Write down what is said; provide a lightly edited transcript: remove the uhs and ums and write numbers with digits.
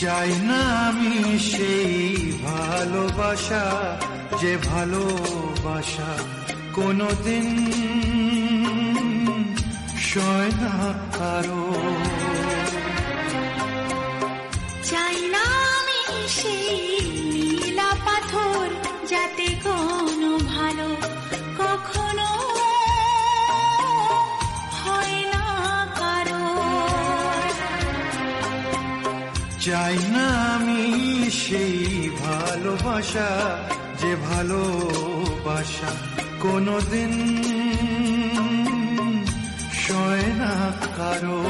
চাই না আমি সেই ভালোবাসা, যে ভালোবাসা কোনোদিন সয় না কারো। চাই না আমি সেই নীলা পাথর, যাতে কোনো ভালো কখনো হয় না কারো। চাই না আমি সেই ভালোবাসা, যে ভালোবাসা কোনোদিন সয় না কারো।